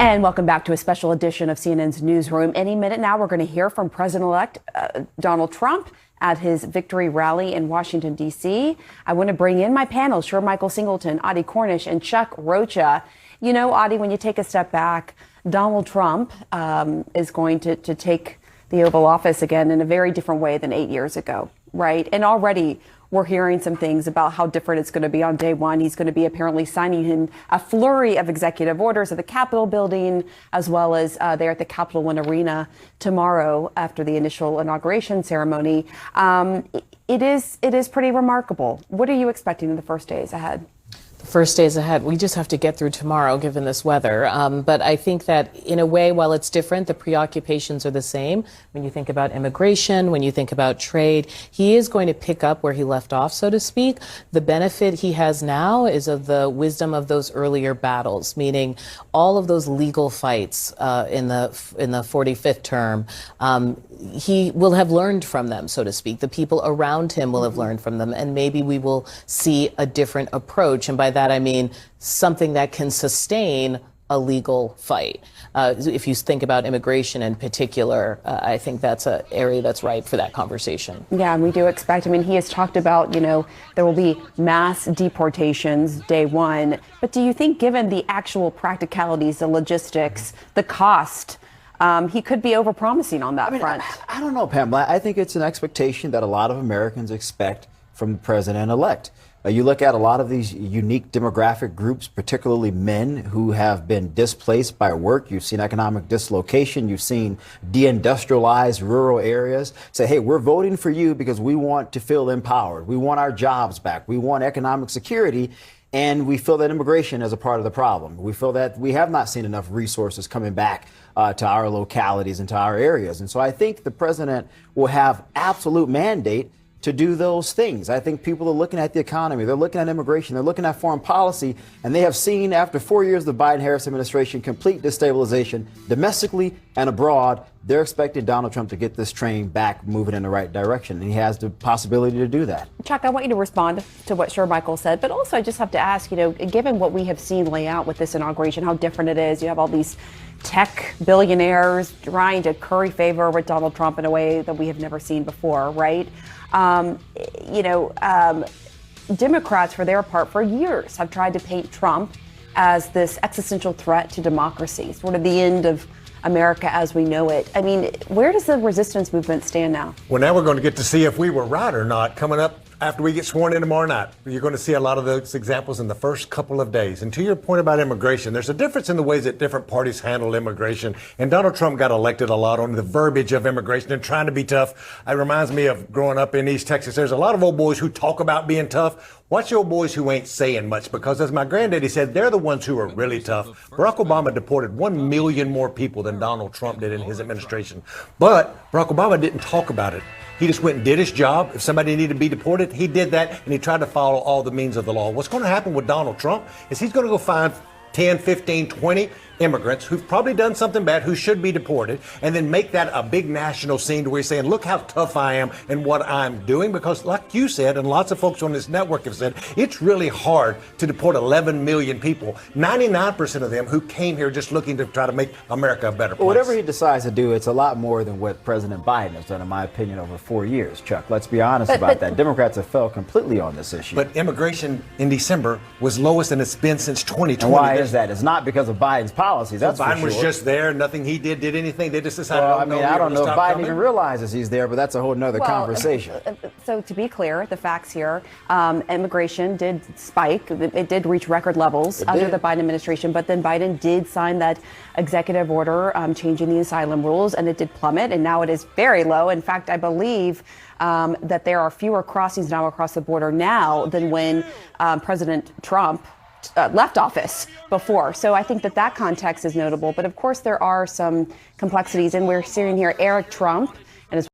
And welcome back to a special edition of CNN's Newsroom. Any minute now, we're going to hear from President-elect Donald Trump at his victory rally in Washington, D.C. I want to bring in my panel, Michael Singleton, Adi Cornish, and Chuck Rocha. You know, Adi, when you take a step back, Donald Trump is going to take the Oval Office again in a very different way than 8 years ago, right? And already we're hearing some things about how different it's going to be on day one. He's going to be apparently signing in a flurry of executive orders at the Capitol building, as well as there at the Capital One Arena tomorrow after the initial inauguration ceremony. It is pretty remarkable. What are you expecting in the first days ahead? First days ahead. We just have to get through tomorrow, given this weather. But I think that in a way, while it's different, the preoccupations are the same. When you think about immigration, when you think about trade, he is going to pick up where he left off, so to speak. The benefit he has now is of the wisdom of those earlier battles, meaning all of those legal fights in the 45th term. He will have learned from them, so to speak. The people around him will have learned from them, and maybe we will see a different approach. And by that, I mean something that can sustain a legal fight. If you think about immigration in particular, I think that's an area that's ripe for that conversation. Yeah, and we do expect, I mean, he has talked about, there will be mass deportations day one. But do you think, given the actual practicalities, the logistics, the cost, he could be overpromising on that front? I don't know, Pamela. I think it's an expectation that a lot of Americans expect from the president-elect. You look at a lot of these unique demographic groups, particularly men who have been displaced by work. You've seen economic dislocation. You've seen deindustrialized rural areas say, hey, we're voting for you because we want to feel empowered. We want our jobs back. We want economic security. And we feel that immigration is a part of the problem. We feel that we have not seen enough resources coming back to our localities and to our areas. And so I think the president will have absolute mandate to do those things. I think people are looking at the economy, they're looking at immigration, they're looking at foreign policy, and they have seen after 4 years of the Biden-Harris administration complete destabilization domestically and abroad. They're expecting Donald Trump to get this train back moving in the right direction, and he has the possibility to do that. Chuck, I want you to respond to what Michael said, but also I just have to ask, given what we have seen lay out with this inauguration, how different it is. You have all these tech billionaires trying to curry favor with Donald Trump in a way that we have never seen before, right? Democrats, for their part, for years have tried to paint Trump as this existential threat to democracy, sort of the end of America as we know it. I mean, where does the resistance movement stand now? Well, now we're going to get to see if we were right or not coming up after we get sworn in tomorrow night. You're going to see a lot of those examples in the first couple of days. And to your point about immigration, there's a difference in the ways that different parties handle immigration. And Donald Trump got elected a lot on the verbiage of immigration and trying to be tough. It reminds me of growing up in East Texas. There's a lot of old boys who talk about being tough. Watch the old boys who ain't saying much, because as my granddaddy said, they're the ones who are really tough. Barack Obama deported 1 million more people than Donald Trump did in his administration. But Barack Obama didn't talk about it. He just went and did his job. If somebody needed to be deported, he did that, and he tried to follow all the means of the law. What's going to happen with Donald Trump is he's going to go find 10, 15, 20 immigrants who've probably done something bad, who should be deported, and then make that a big national scene to where he's saying, look how tough I am and what I'm doing. Because like you said, and lots of folks on this network have said, it's really hard to deport 11 million people, 99% of them who came here just looking to try to make America a better place. Whatever he decides to do, it's a lot more than what President Biden has done, in my opinion, over 4 years, Chuck. Let's be honest about that. Democrats have failed completely on this issue. But immigration in December was lowest than it's been since 2020. And why is that? It's not because of Biden's policies, that's Biden for sure. was just there. Nothing he did anything. They just decided. Well, I don't know if Biden even realizes he's there, but that's a whole nother conversation. So to be clear, the facts here, immigration did spike. It did reach record levels under the Biden administration, but then Biden did sign that executive order changing the asylum rules, and it did plummet, and now it is very low. In fact, I believe that there are fewer crossings now across the border now than when President Trump left office before. So I think that context is notable. But of course, there are some complexities. And we're seeing here Eric Trump